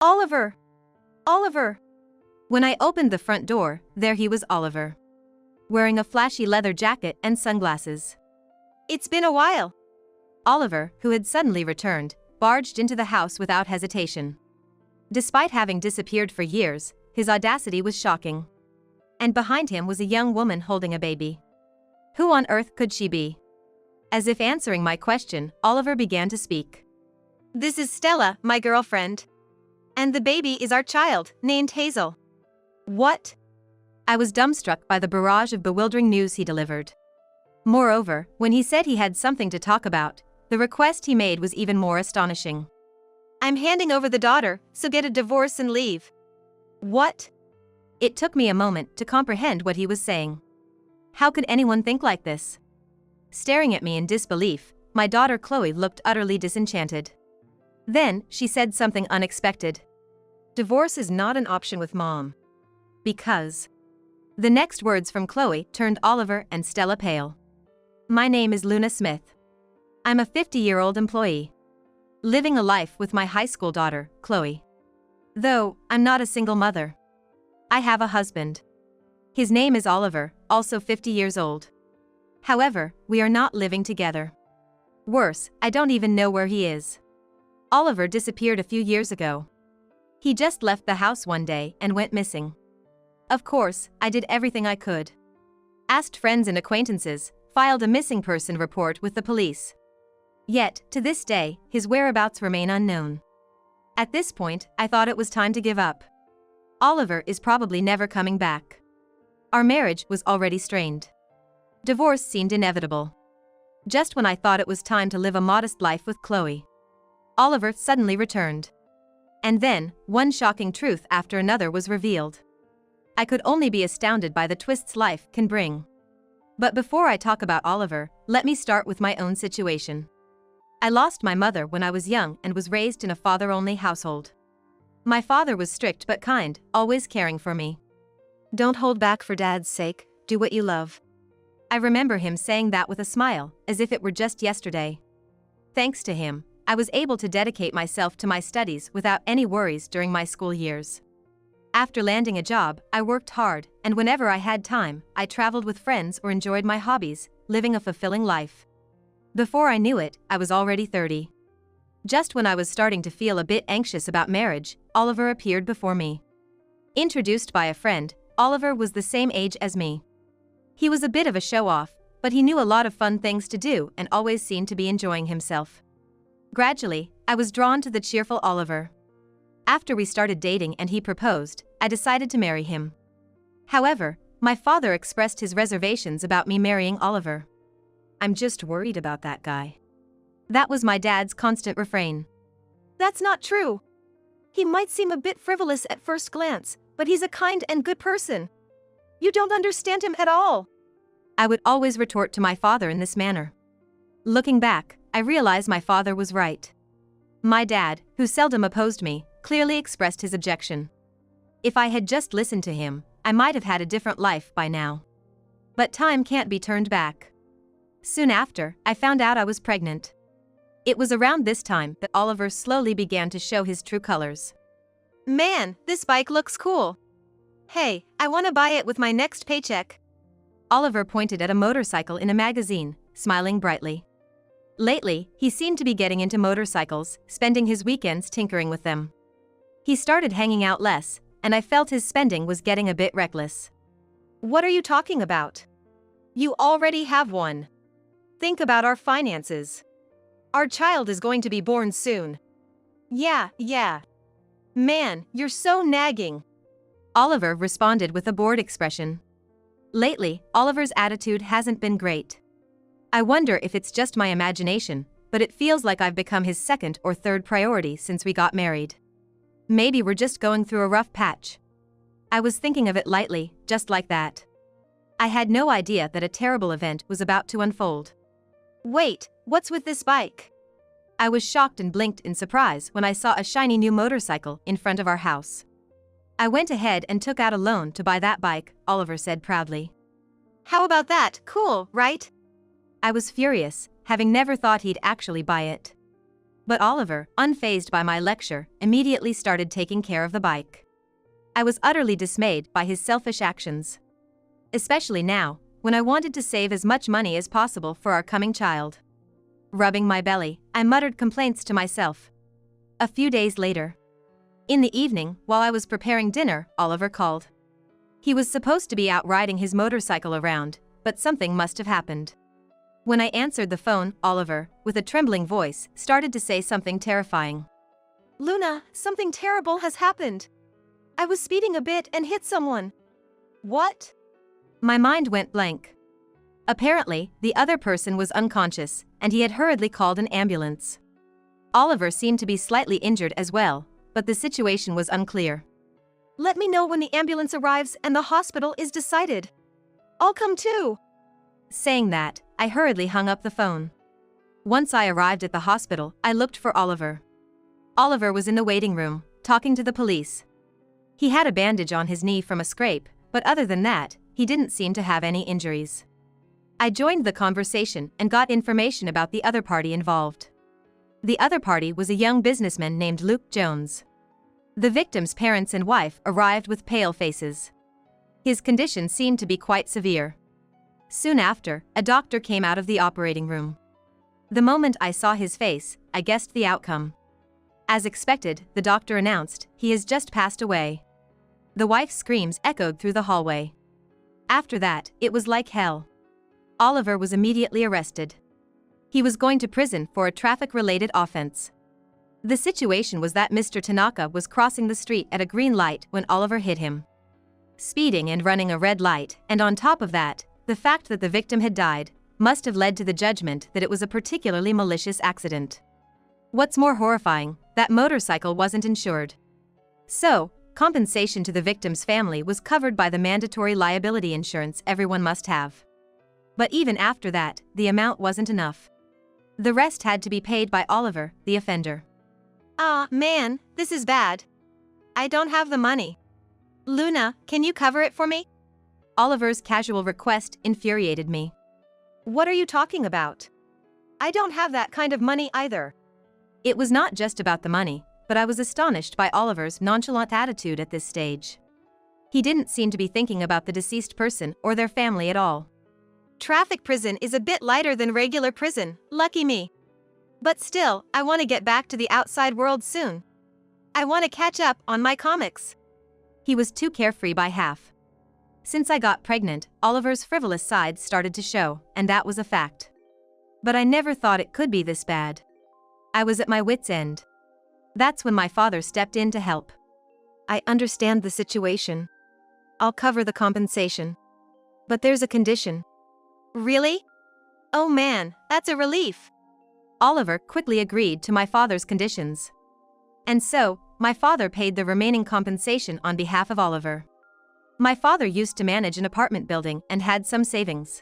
Oliver! Oliver! When I opened the front door, there he was, Oliver, wearing a flashy leather jacket and sunglasses. It's been a while. Oliver, who had suddenly returned, barged into the house without hesitation. Despite having disappeared for years, his audacity was shocking. And behind him was a young woman holding a baby. Who on earth could she be? As if answering my question, Oliver began to speak. This is Stella, my girlfriend. And the baby is our child, named Hazel. What? I was dumbstruck by the barrage of bewildering news he delivered. Moreover, when he said he had something to talk about, the request he made was even more astonishing. I'm handing over the daughter, so get a divorce and leave. What? It took me a moment to comprehend what he was saying. How could anyone think like this? Staring at me in disbelief, my daughter Chloe looked utterly disenchanted. Then, she said something unexpected. Divorce is not an option with Mom. Because. The next words from Chloe turned Oliver and Stella pale. My name is Luna Smith. I'm a 50-year-old employee, living a life with my high school daughter, Chloe. Though, I'm not a single mother. I have a husband. His name is Oliver, also 50 years old. However, we are not living together. Worse, I don't even know where he is. Oliver disappeared a few years ago. He just left the house one day and went missing. Of course, I did everything I could. Asked friends and acquaintances, filed a missing person report with the police. Yet, to this day, his whereabouts remain unknown. At this point, I thought it was time to give up. Oliver is probably never coming back. Our marriage was already strained. Divorce seemed inevitable. Just when I thought it was time to live a modest life with Chloe, Oliver suddenly returned. And then, one shocking truth after another was revealed. I could only be astounded by the twists life can bring. But before I talk about Oliver, let me start with my own situation. I lost my mother when I was young and was raised in a father-only household. My father was strict but kind, always caring for me. Don't hold back for Dad's sake, do what you love. I remember him saying that with a smile, as if it were just yesterday. Thanks to him, I was able to dedicate myself to my studies without any worries during my school years. After landing a job, I worked hard, and whenever I had time, I traveled with friends or enjoyed my hobbies, living a fulfilling life. Before I knew it, I was already 30. Just when I was starting to feel a bit anxious about marriage, Oliver appeared before me. Introduced by a friend, Oliver was the same age as me. He was a bit of a show-off, but he knew a lot of fun things to do and always seemed to be enjoying himself. Gradually, I was drawn to the cheerful Oliver. After we started dating and he proposed, I decided to marry him. However, my father expressed his reservations about me marrying Oliver. I'm just worried about that guy. That was my dad's constant refrain. That's not true. He might seem a bit frivolous at first glance, but he's a kind and good person. You don't understand him at all. I would always retort to my father in this manner. Looking back, I realize my father was right. My dad, who seldom opposed me, clearly expressed his objection. If I had just listened to him, I might have had a different life by now. But time can't be turned back. Soon after, I found out I was pregnant. It was around this time that Oliver slowly began to show his true colors. Man, this bike looks cool. Hey, I want to buy it with my next paycheck. Oliver pointed at a motorcycle in a magazine, smiling brightly. Lately, he seemed to be getting into motorcycles, spending his weekends tinkering with them. He started hanging out less, and I felt his spending was getting a bit reckless. What are you talking about? You already have one. Think about our finances. Our child is going to be born soon. Yeah. Man, you're so nagging. Oliver responded with a bored expression. Lately, Oliver's attitude hasn't been great. I wonder if it's just my imagination, but it feels like I've become his second or third priority since we got married. Maybe we're just going through a rough patch. I was thinking of it lightly, just like that. I had no idea that a terrible event was about to unfold. Wait, what's with this bike? I was shocked and blinked in surprise when I saw a shiny new motorcycle in front of our house. I went ahead and took out a loan to buy that bike, Oliver said proudly. How about that? Cool, right? I was furious, having never thought he'd actually buy it. But Oliver, unfazed by my lecture, immediately started taking care of the bike. I was utterly dismayed by his selfish actions. Especially now, when I wanted to save as much money as possible for our coming child. Rubbing my belly, I muttered complaints to myself. A few days later. In the evening, while I was preparing dinner, Oliver called. He was supposed to be out riding his motorcycle around, but something must have happened. When I answered the phone, Oliver, with a trembling voice, started to say something terrifying. Luna, something terrible has happened. I was speeding a bit and hit someone. What? My mind went blank. Apparently, the other person was unconscious, and he had hurriedly called an ambulance. Oliver seemed to be slightly injured as well, but the situation was unclear. Let me know when the ambulance arrives and the hospital is decided. I'll come too. Saying that, I hurriedly hung up the phone. Once I arrived at the hospital, I looked for Oliver. Oliver was in the waiting room, talking to the police. He had a bandage on his knee from a scrape, but other than that, he didn't seem to have any injuries. I joined the conversation and got information about the other party involved. The other party was a young businessman named Luke Jones. The victim's parents and wife arrived with pale faces. His condition seemed to be quite severe. Soon after, a doctor came out of the operating room. The moment I saw his face, I guessed the outcome. As expected, the doctor announced, "He has just passed away." The wife's screams echoed through the hallway. After that, it was like hell. Oliver was immediately arrested. He was going to prison for a traffic-related offense. The situation was that Mr. Tanaka was crossing the street at a green light when Oliver hit him. Speeding and running a red light, and on top of that, the fact that the victim had died, must have led to the judgment that it was a particularly malicious accident. What's more horrifying, that motorcycle wasn't insured. So, compensation to the victim's family was covered by the mandatory liability insurance everyone must have. But even after that, the amount wasn't enough. The rest had to be paid by Oliver, the offender. Ah, man, this is bad. I don't have the money. Luna, can you cover it for me? Oliver's casual request infuriated me. What are you talking about? I don't have that kind of money either. It was not just about the money, but I was astonished by Oliver's nonchalant attitude at this stage. He didn't seem to be thinking about the deceased person or their family at all. Traffic prison is a bit lighter than regular prison, lucky me. But still, I want to get back to the outside world soon. I want to catch up on my comics. He was too carefree by half. Since I got pregnant, Oliver's frivolous side started to show, and that was a fact. But I never thought it could be this bad. I was at my wit's end. That's when my father stepped in to help. I understand the situation. I'll cover the compensation. But there's a condition. Really? Oh man, that's a relief. Oliver quickly agreed to my father's conditions. And so, my father paid the remaining compensation on behalf of Oliver. My father used to manage an apartment building and had some savings.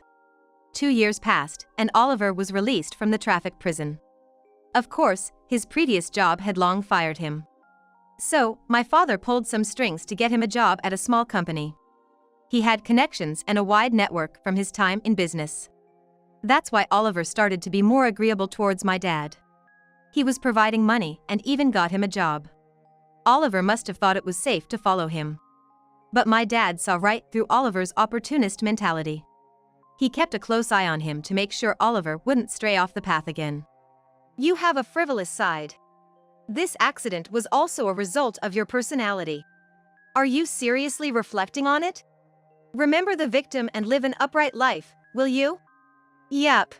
2 years passed, and Oliver was released from the traffic prison. Of course, his previous job had long fired him. So, my father pulled some strings to get him a job at a small company. He had connections and a wide network from his time in business. That's why Oliver started to be more agreeable towards my dad. He was providing money and even got him a job. Oliver must have thought it was safe to follow him. But my dad saw right through Oliver's opportunist mentality. He kept a close eye on him to make sure Oliver wouldn't stray off the path again. You have a frivolous side. This accident was also a result of your personality. Are you seriously reflecting on it? Remember the victim and live an upright life, will you? Yup.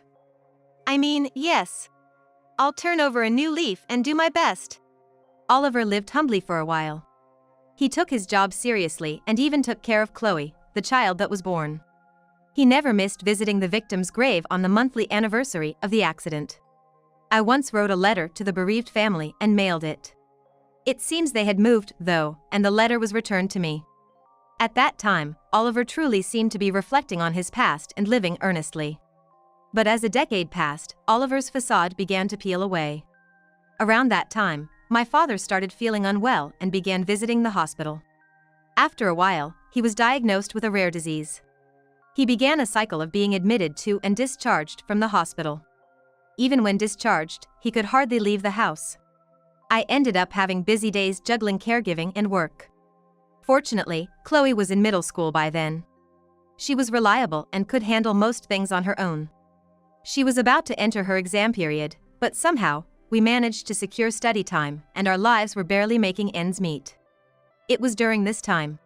I mean, yes. I'll turn over a new leaf and do my best. Oliver lived humbly for a while. He took his job seriously and even took care of Chloe, the child that was born. He never missed visiting the victim's grave on the monthly anniversary of the accident. I once wrote a letter to the bereaved family and mailed it. It seems they had moved, though, and the letter was returned to me. At that time, Oliver truly seemed to be reflecting on his past and living earnestly. But as a decade passed, Oliver's facade began to peel away. Around that time, my father started feeling unwell and began visiting the hospital. After a while, he was diagnosed with a rare disease. He began a cycle of being admitted to and discharged from the hospital. even when discharged, he could hardly leave the house. I ended up having busy days juggling caregiving and work. Fortunately, Chloe was in middle school by then. She was reliable and could handle most things on her own. She was about to enter her exam period, but somehow, we managed to secure study time, and our lives were barely making ends meet. It was during this time.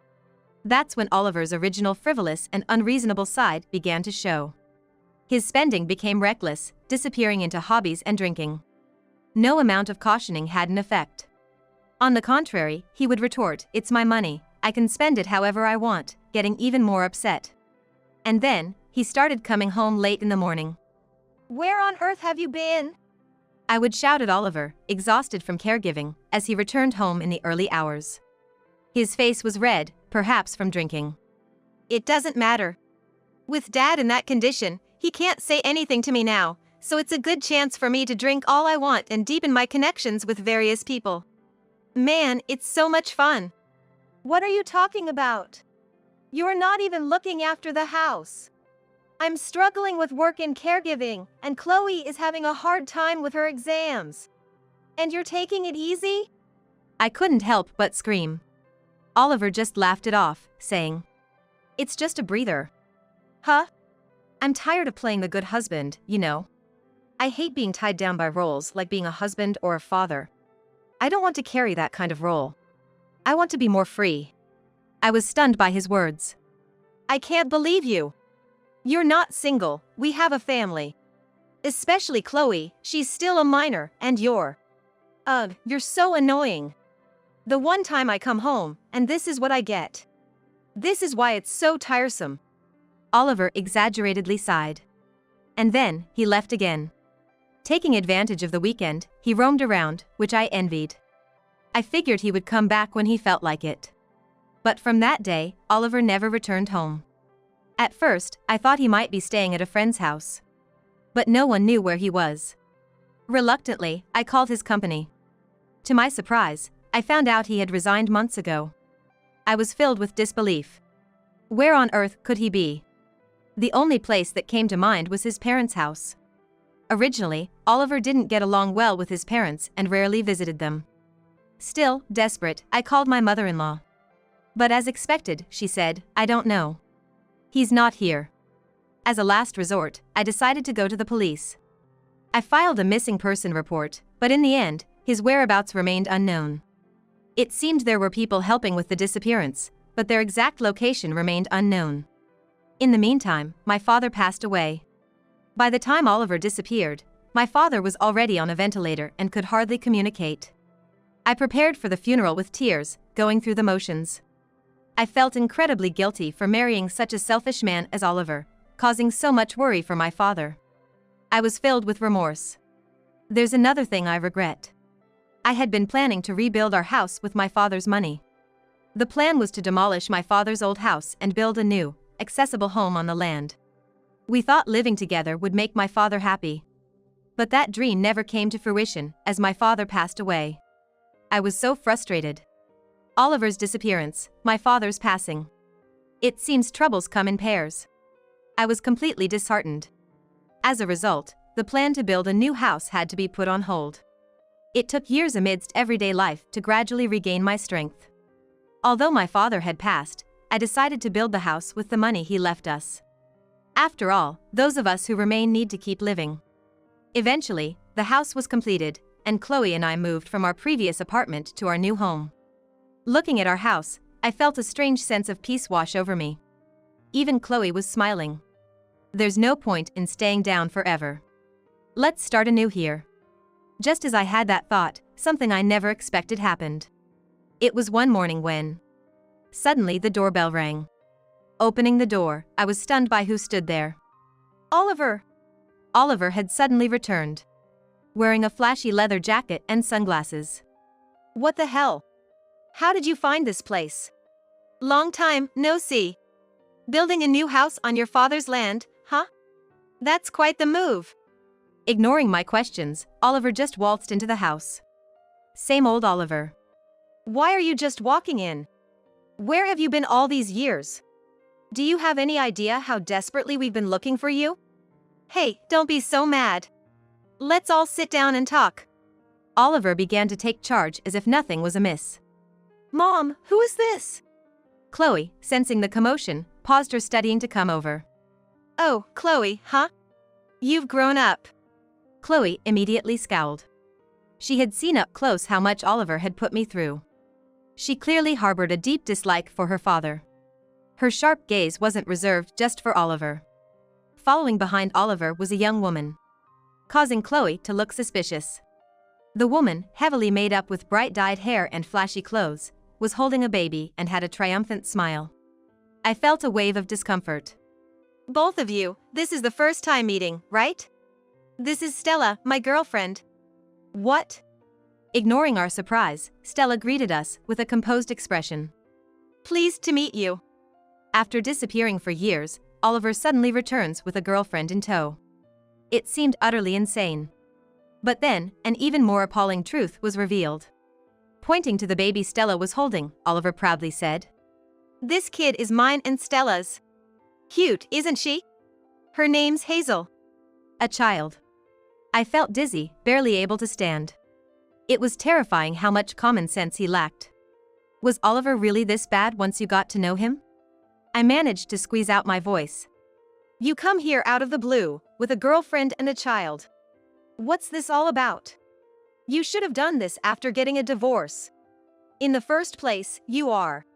That's when Oliver's original frivolous and unreasonable side began to show. His spending became reckless, disappearing into hobbies and drinking. No amount of cautioning had an effect. On the contrary, he would retort, "It's my money, I can spend it however I want," getting even more upset. And then, he started coming home late in the morning. Where on earth have you been? I would shout at Oliver, exhausted from caregiving, as he returned home in the early hours. His face was red, perhaps from drinking. It doesn't matter. With Dad in that condition, he can't say anything to me now, so it's a good chance for me to drink all I want and deepen my connections with various people. Man, it's so much fun. What are you talking about? You're not even looking after the house. I'm struggling with work and caregiving, and Chloe is having a hard time with her exams. And you're taking it easy? I couldn't help but scream. Oliver just laughed it off, saying, "It's just a breather." Huh? I'm tired of playing the good husband, you know. I hate being tied down by roles like being a husband or a father. I don't want to carry that kind of role. I want to be more free. I was stunned by his words. I can't believe you. You're not single, we have a family. Especially Chloe, she's still a minor, and you're... Ugh, you're so annoying. The one time I come home, and this is what I get. This is why it's so tiresome. Oliver exaggeratedly sighed. And then, he left again. Taking advantage of the weekend, he roamed around, which I envied. I figured he would come back when he felt like it. But from that day, Oliver never returned home. At first, I thought he might be staying at a friend's house. But no one knew where he was. Reluctantly, I called his company. To my surprise, I found out he had resigned months ago. I was filled with disbelief. Where on earth could he be? The only place that came to mind was his parents' house. Originally, Oliver didn't get along well with his parents and rarely visited them. Still, desperate, I called my mother-in-law. But as expected, she said, "I don't know. He's not here." As a last resort, I decided to go to the police. I filed a missing person report, but in the end, his whereabouts remained unknown. It seemed there were people helping with the disappearance, but their exact location remained unknown. In the meantime, my father passed away. By the time Oliver disappeared, my father was already on a ventilator and could hardly communicate. I prepared for the funeral with tears, going through the motions. I felt incredibly guilty for marrying such a selfish man as Oliver, causing so much worry for my father. I was filled with remorse. There's another thing I regret. I had been planning to rebuild our house with my father's money. The plan was to demolish my father's old house and build a new, accessible home on the land. We thought living together would make my father happy. But that dream never came to fruition as my father passed away. I was so frustrated. Oliver's disappearance, my father's passing. It seems troubles come in pairs. I was completely disheartened. As a result, the plan to build a new house had to be put on hold. It took years amidst everyday life to gradually regain my strength. Although my father had passed, I decided to build the house with the money he left us. After all, those of us who remain need to keep living. Eventually, the house was completed, and Chloe and I moved from our previous apartment to our new home. Looking at our house, I felt a strange sense of peace wash over me. Even Chloe was smiling. There's no point in staying down forever. Let's start anew here. Just as I had that thought, something I never expected happened. It was one morning when... Suddenly the doorbell rang. Opening the door, I was stunned by who stood there. Oliver! Oliver had suddenly returned. Wearing a flashy leather jacket and sunglasses. What the hell? How did you find this place? Long time, no see. Building a new house on your father's land, huh? That's quite the move. Ignoring my questions, Oliver just waltzed into the house. Same old Oliver. Why are you just walking in? Where have you been all these years? Do you have any idea how desperately we've been looking for you? Hey, don't be so mad. Let's all sit down and talk. Oliver began to take charge as if nothing was amiss. Mom, who is this? Chloe, sensing the commotion, paused her studying to come over. Oh, Chloe, huh? You've grown up. Chloe immediately scowled. She had seen up close how much Oliver had put me through. She clearly harbored a deep dislike for her father. Her sharp gaze wasn't reserved just for Oliver. Following behind Oliver was a young woman, causing Chloe to look suspicious. The woman, heavily made up with bright dyed hair and flashy clothes, was holding a baby and had a triumphant smile. I felt a wave of discomfort. Both of you, this is the first time meeting, right? This is Stella, my girlfriend. What? Ignoring our surprise, Stella greeted us with a composed expression. Pleased to meet you. After disappearing for years, Oliver suddenly returns with a girlfriend in tow. It seemed utterly insane. But then, an even more appalling truth was revealed. Pointing to the baby Stella was holding, Oliver proudly said, This kid is mine and Stella's. Cute, isn't she? Her name's Hazel. A child. I felt dizzy, barely able to stand. It was terrifying how much common sense he lacked. Was Oliver really this bad once you got to know him? I managed to squeeze out my voice. You come here out of the blue, with a girlfriend and a child. What's this all about? You should have done this after getting a divorce. In the first place, you are.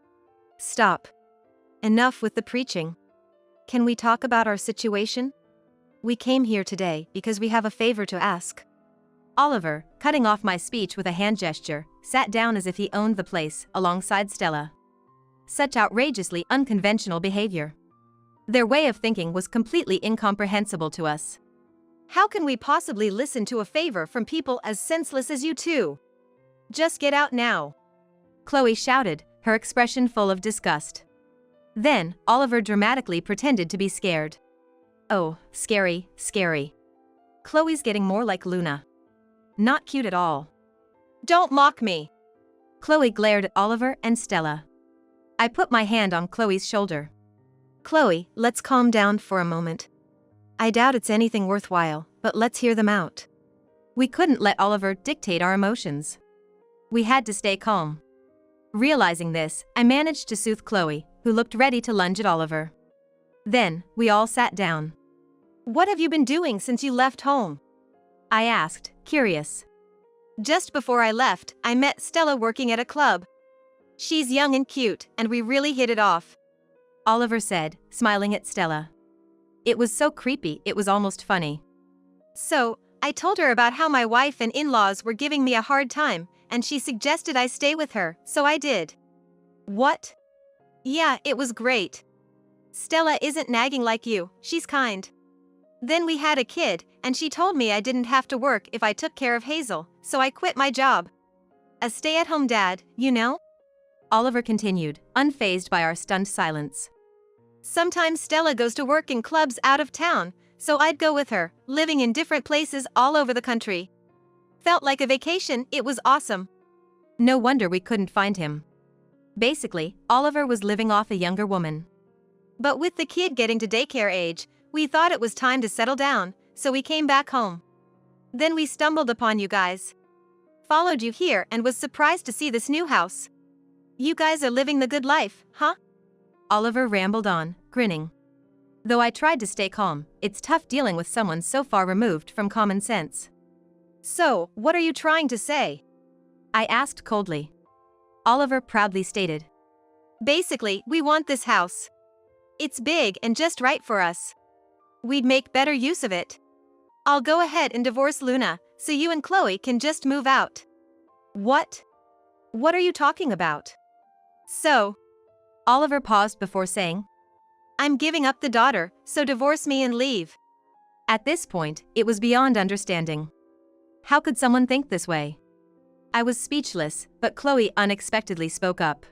Stop. Enough with the preaching. Can we talk about our situation? We came here today because we have a favor to ask. Oliver, cutting off my speech with a hand gesture, sat down as if he owned the place, alongside Stella. Such outrageously unconventional behavior. Their way of thinking was completely incomprehensible to us. How can we possibly listen to a favor from people as senseless as you two? Just get out now. Chloe shouted, her expression full of disgust. Then, Oliver dramatically pretended to be scared. Oh, scary, scary. Chloe's getting more like Luna. Not cute at all. Don't mock me. Chloe glared at Oliver and Stella. I put my hand on Chloe's shoulder. Chloe, let's calm down for a moment. I doubt it's anything worthwhile, but let's hear them out. We couldn't let Oliver dictate our emotions. We had to stay calm. Realizing this, I managed to soothe Chloe, who looked ready to lunge at Oliver. Then, we all sat down. What have you been doing since you left home? I asked, curious. Just before I left, I met Stella working at a club. She's young and cute, and we really hit it off. Oliver said, smiling at Stella. It was so creepy, it was almost funny. So, I told her about how my wife and in-laws were giving me a hard time, and she suggested I stay with her, so I did. What? Yeah, it was great. Stella isn't nagging like you, she's kind. Then we had a kid, and she told me I didn't have to work if I took care of Hazel, so I quit my job. A stay-at-home dad, you know? Oliver continued, unfazed by our stunned silence. Sometimes Stella goes to work in clubs out of town, so I'd go with her, living in different places all over the country. Felt like a vacation, it was awesome. No wonder we couldn't find him. Basically, Oliver was living off a younger woman. But with the kid getting to daycare age, we thought it was time to settle down, so we came back home. Then we stumbled upon you guys. Followed you here and was surprised to see this new house. You guys are living the good life, huh? Oliver rambled on, grinning. Though I tried to stay calm, it's tough dealing with someone so far removed from common sense. So, what are you trying to say? I asked coldly. Oliver proudly stated. Basically, we want this house. It's big and just right for us. We'd make better use of it. I'll go ahead and divorce Luna, so you and Chloe can just move out. What? What are you talking about? So, Oliver paused before saying, I'm giving up the daughter, so divorce me and leave. At this point, it was beyond understanding. How could someone think this way? I was speechless, but Chloe unexpectedly spoke up.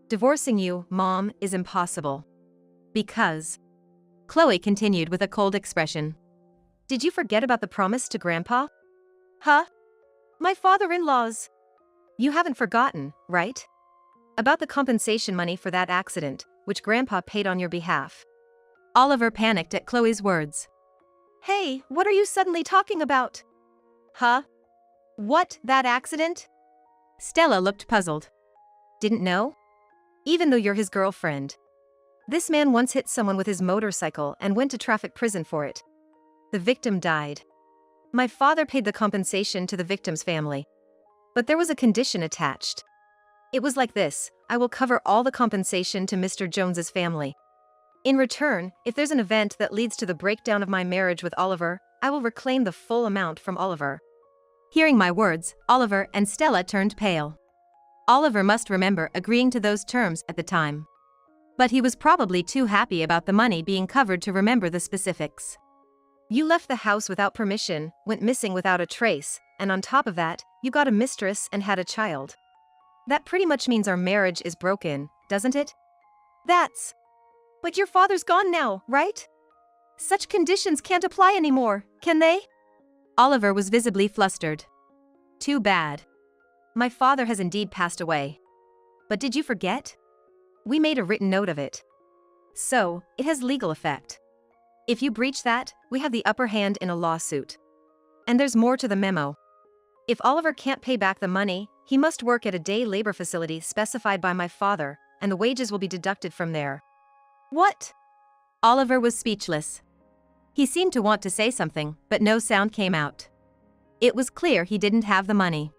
Divorcing you, Mom, is impossible. Because... Chloe continued with a cold expression. Did you forget about the promise to Grandpa? Huh? My father-in-law's. You haven't forgotten, right? About the compensation money for that accident, which Grandpa paid on your behalf. Oliver panicked at Chloe's words. Hey, what are you suddenly talking about? Huh? What, that accident? Stella looked puzzled. Didn't know? Even though you're his girlfriend. This man once hit someone with his motorcycle and went to traffic prison for it. The victim died. My father paid the compensation to the victim's family. But there was a condition attached. It was like this: I will cover all the compensation to Mr. Jones's family. In return, if there's an event that leads to the breakdown of my marriage with Oliver, I will reclaim the full amount from Oliver. Hearing my words, Oliver and Stella turned pale. Oliver must remember agreeing to those terms at the time. But he was probably too happy about the money being covered to remember the specifics. You left the house without permission, went missing without a trace, and on top of that, you got a mistress and had a child. That pretty much means our marriage is broken, doesn't it? But your father's gone now, right? Such conditions can't apply anymore, can they? Oliver was visibly flustered. Too bad. My father has indeed passed away. But did you forget? We made a written note of it. So, it has legal effect. If you breach that, we have the upper hand in a lawsuit. And there's more to the memo. If Oliver can't pay back the money, he must work at a day labor facility specified by my father, and the wages will be deducted from there. What? Oliver was speechless. He seemed to want to say something, but no sound came out. It was clear he didn't have the money.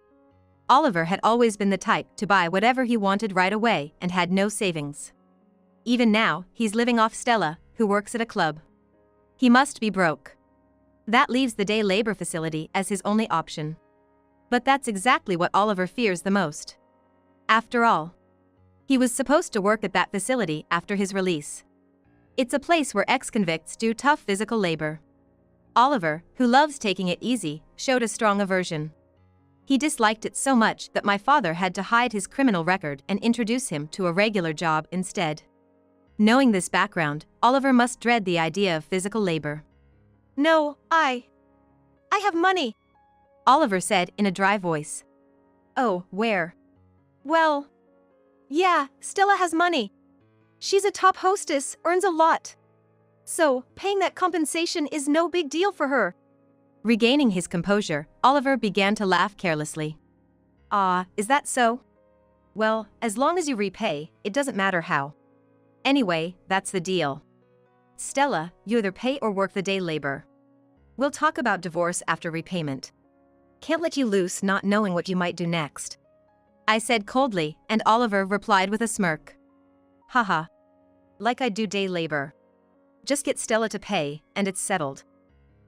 Oliver had always been the type to buy whatever he wanted right away and had no savings. Even now, he's living off Stella, who works at a club. He must be broke. That leaves the day labor facility as his only option. But that's exactly what Oliver fears the most. After all, he was supposed to work at that facility after his release. It's a place where ex-convicts do tough physical labor. Oliver, who loves taking it easy, showed a strong aversion. He disliked it so much that my father had to hide his criminal record and introduce him to a regular job instead. Knowing this background, Oliver must dread the idea of physical labor. No, I have money, Oliver said in a dry voice. Oh, where? Well, yeah, Stella has money. She's a top hostess, earns a lot. So, paying that compensation is no big deal for her. Regaining his composure, Oliver began to laugh carelessly. Ah, is that so? Well, as long as you repay, it doesn't matter how. Anyway, that's the deal. Stella, you either pay or work the day labor. We'll talk about divorce after repayment. Can't let you loose not knowing what you might do next. I said coldly, and Oliver replied with a smirk. Haha. Like I'd do day labor. Just get Stella to pay, and it's settled.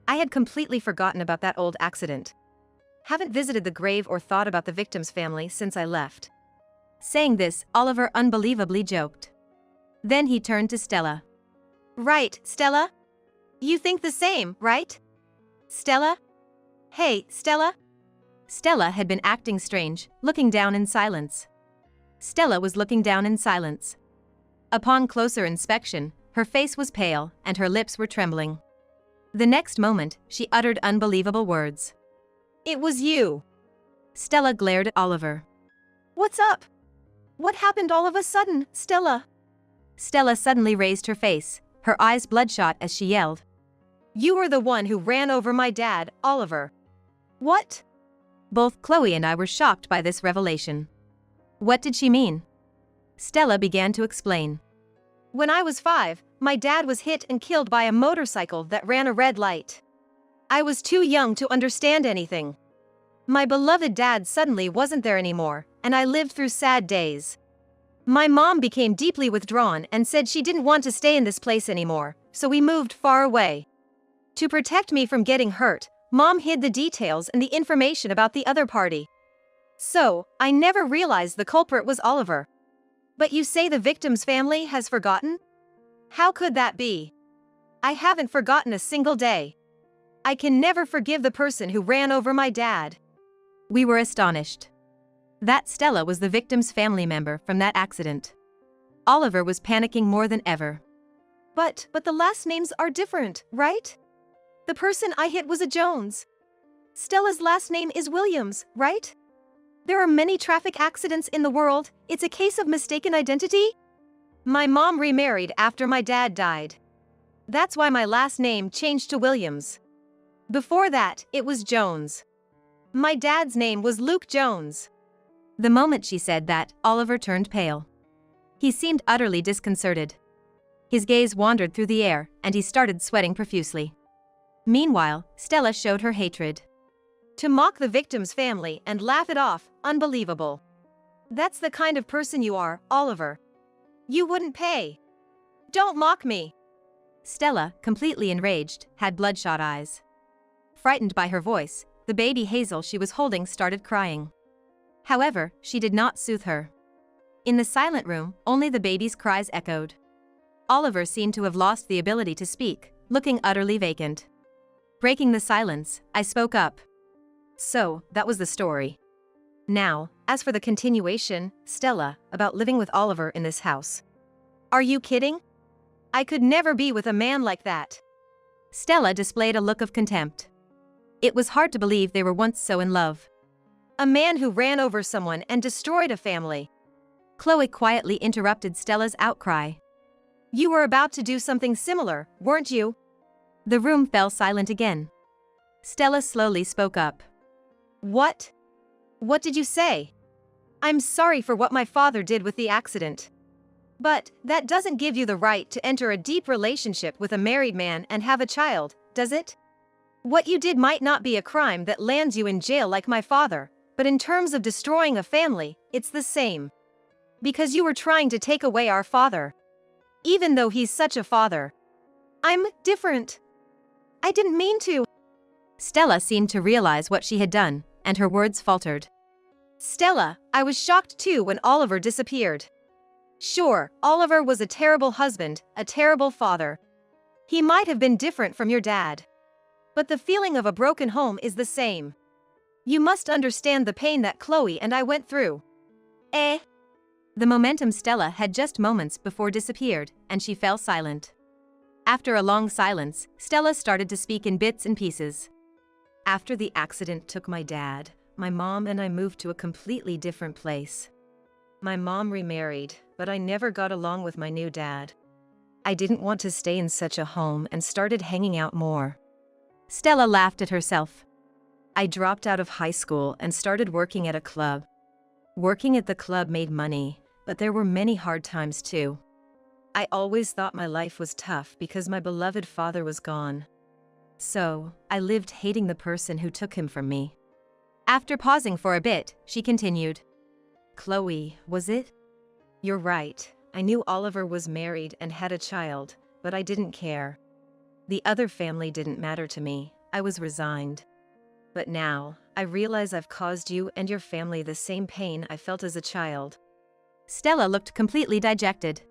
I had completely forgotten about that old accident. Haven't visited the grave or thought about the victim's family since I left. Saying this, Oliver unbelievably joked. Then he turned to Stella. Right, Stella? You think the same, right? Stella? Hey, Stella? Stella had been acting strange, looking down in silence. Stella was looking down in silence. Upon closer inspection, her face was pale and her lips were trembling. The next moment, she uttered unbelievable words. It was you. Stella glared at Oliver. What's up? What happened all of a sudden, Stella? Stella suddenly raised her face, her eyes bloodshot as she yelled. You were the one who ran over my dad, Oliver. What? Both Chloe and I were shocked by this revelation. What did she mean? Stella began to explain. When I was 5, my dad was hit and killed by a motorcycle that ran a red light. I was too young to understand anything. My beloved dad suddenly wasn't there anymore, and I lived through sad days. My mom became deeply withdrawn and said she didn't want to stay in this place anymore, so we moved far away. To protect me from getting hurt, Mom hid the details and the information about the other party. So, I never realized the culprit was Oliver. But you say the victim's family has forgotten? How could that be? I haven't forgotten a single day. I can never forgive the person who ran over my dad. We were astonished. That Stella was the victim's family member from that accident. Oliver was panicking more than ever. But the last names are different, right? The person I hit was a Jones. Stella's last name is Williams, right? There are many traffic accidents in the world. It's a case of mistaken identity? My mom remarried after my dad died. That's why my last name changed to Williams. Before that, it was Jones. My dad's name was Luke Jones. The moment she said that, Oliver turned pale. He seemed utterly disconcerted. His gaze wandered through the air, and he started sweating profusely. Meanwhile, Stella showed her hatred. To mock the victim's family and laugh it off, unbelievable. That's the kind of person you are, Oliver. You wouldn't pay. Don't mock me. Stella, completely enraged, had bloodshot eyes. Frightened by her voice, the baby Hazel she was holding started crying. However, she did not soothe her. In the silent room, only the baby's cries echoed. Oliver seemed to have lost the ability to speak, looking utterly vacant. Breaking the silence, I spoke up. So, that was the story. Now, as for the continuation, Stella, about living with Oliver in this house. Are you kidding? I could never be with a man like that. Stella displayed a look of contempt. It was hard to believe they were once so in love. A man who ran over someone and destroyed a family. Chloe quietly interrupted Stella's outcry. You were about to do something similar, weren't you? The room fell silent again. Stella slowly spoke up. What? What did you say? I'm sorry for what my father did with the accident. But that doesn't give you the right to enter a deep relationship with a married man and have a child, does it? What you did might not be a crime that lands you in jail like my father, but in terms of destroying a family, it's the same. Because you were trying to take away our father. Even though he's such a father. I'm different. I didn't mean to. Stella seemed to realize what she had done, and her words faltered. Stella, I was shocked too when Oliver disappeared. Sure, Oliver was a terrible husband, a terrible father. He might have been different from your dad. But the feeling of a broken home is the same. You must understand the pain that Chloe and I went through. The momentum Stella had just moments before disappeared, and she fell silent. After a long silence, Stella started to speak in bits and pieces. After the accident took my dad, my mom and I moved to a completely different place. My mom remarried, but I never got along with my new dad. I didn't want to stay in such a home and started hanging out more. Stella laughed at herself. I dropped out of high school and started working at a club. Working at the club made money, but there were many hard times too. I always thought my life was tough because my beloved father was gone. So, I lived hating the person who took him from me. After pausing for a bit, she continued. Chloe, was it? You're right, I knew Oliver was married and had a child, but I didn't care. The other family didn't matter to me, I was resigned. But now, I realize I've caused you and your family the same pain I felt as a child. Stella looked completely dejected.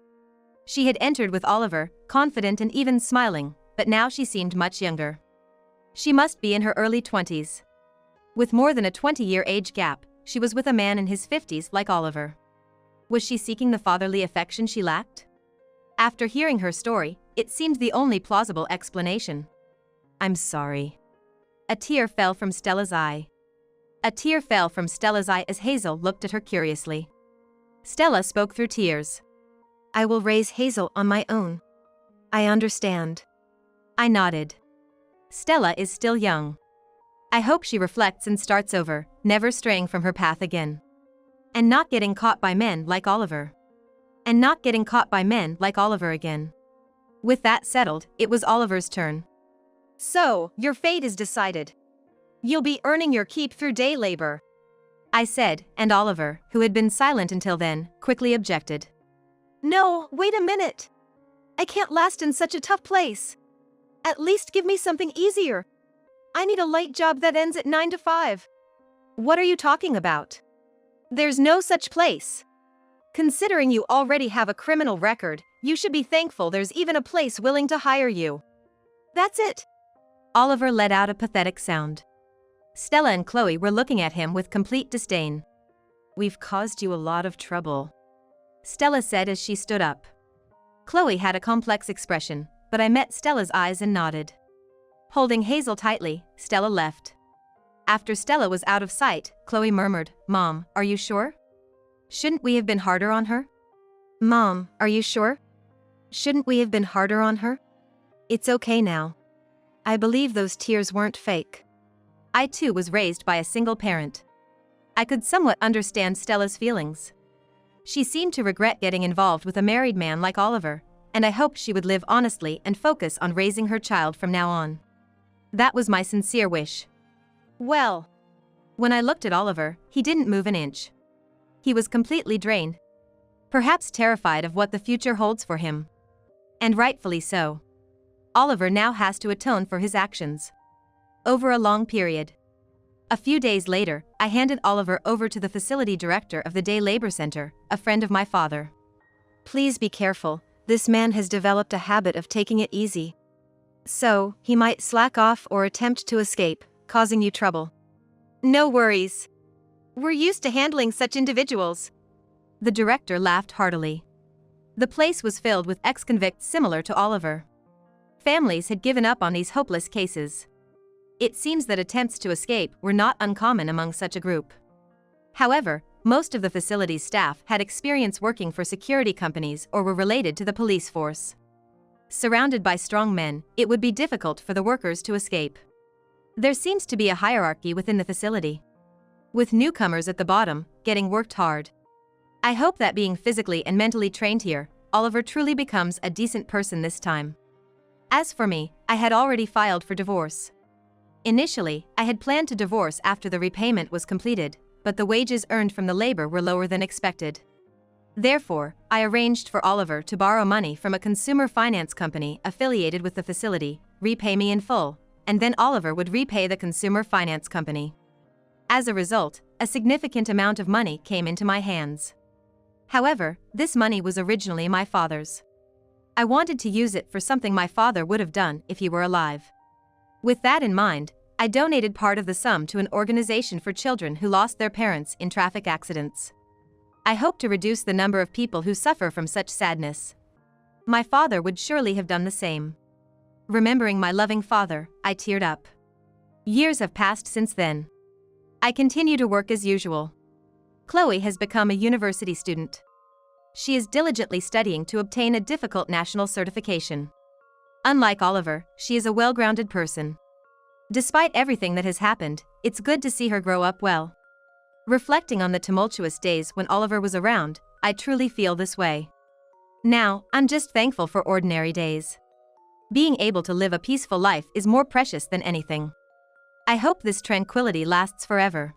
She had entered with Oliver, confident and even smiling, but now she seemed much younger. She must be in her early 20s. With more than a 20-year age gap, she was with a man in his 50s like Oliver. Was she seeking the fatherly affection she lacked? After hearing her story, it seemed the only plausible explanation. I'm sorry. A tear fell from Stella's eye. A tear fell from Stella's eye as Hazel looked at her curiously. Stella spoke through tears. I will raise Hazel on my own. I understand. I nodded. Stella is still young. I hope she reflects and starts over, never straying from her path again. And not getting caught by men like Oliver. And not getting caught by men like Oliver again. With that settled, it was Oliver's turn. So, your fate is decided. You'll be earning your keep through day labor. I said, and Oliver, who had been silent until then, quickly objected. No, wait a minute. I can't last in such a tough place. At least give me something easier. I need a light job that ends at 9 to 5. What are you talking about? There's no such place. Considering you already have a criminal record, you should be thankful there's even a place willing to hire you. That's it. Oliver let out a pathetic sound. Stella and Chloe were looking at him with complete disdain. We've caused you a lot of trouble, Stella said as she stood up. Chloe had a complex expression, but I met Stella's eyes and nodded. Holding Hazel tightly, Stella left. After Stella was out of sight, Chloe murmured, Mom, are you sure? Shouldn't we have been harder on her? Mom, are you sure? Shouldn't we have been harder on her? It's okay now. I believe those tears weren't fake. I too was raised by a single parent. I could somewhat understand Stella's feelings. She seemed to regret getting involved with a married man like Oliver, and I hoped she would live honestly and focus on raising her child from now on. That was my sincere wish. Well, when I looked at Oliver, he didn't move an inch. He was completely drained. Perhaps terrified of what the future holds for him. And rightfully so. Oliver now has to atone for his actions. Over a long period. A few days later, I handed Oliver over to the facility director of the Day Labor Center, a friend of my father. Please be careful, this man has developed a habit of taking it easy. So, he might slack off or attempt to escape, causing you trouble. No worries. We're used to handling such individuals. The director laughed heartily. The place was filled with ex-convicts similar to Oliver. Families had given up on these hopeless cases. It seems that attempts to escape were not uncommon among such a group. However, most of the facility's staff had experience working for security companies or were related to the police force. Surrounded by strong men, it would be difficult for the workers to escape. There seems to be a hierarchy within the facility, with newcomers at the bottom, getting worked hard. I hope that being physically and mentally trained here, Oliver truly becomes a decent person this time. As for me, I had already filed for divorce. Initially, I had planned to divorce after the repayment was completed, but the wages earned from the labor were lower than expected. Therefore, I arranged for Oliver to borrow money from a consumer finance company affiliated with the facility, repay me in full, and then Oliver would repay the consumer finance company. As a result, a significant amount of money came into my hands. However, this money was originally my father's. I wanted to use it for something my father would have done if he were alive. With that in mind, I donated part of the sum to an organization for children who lost their parents in traffic accidents. I hope to reduce the number of people who suffer from such sadness. My father would surely have done the same. Remembering my loving father, I teared up. Years have passed since then. I continue to work as usual. Chloe has become a university student. She is diligently studying to obtain a difficult national certification. Unlike Oliver, she is a well-grounded person. Despite everything that has happened, it's good to see her grow up well. Reflecting on the tumultuous days when Oliver was around, I truly feel this way. Now, I'm just thankful for ordinary days. Being able to live a peaceful life is more precious than anything. I hope this tranquility lasts forever.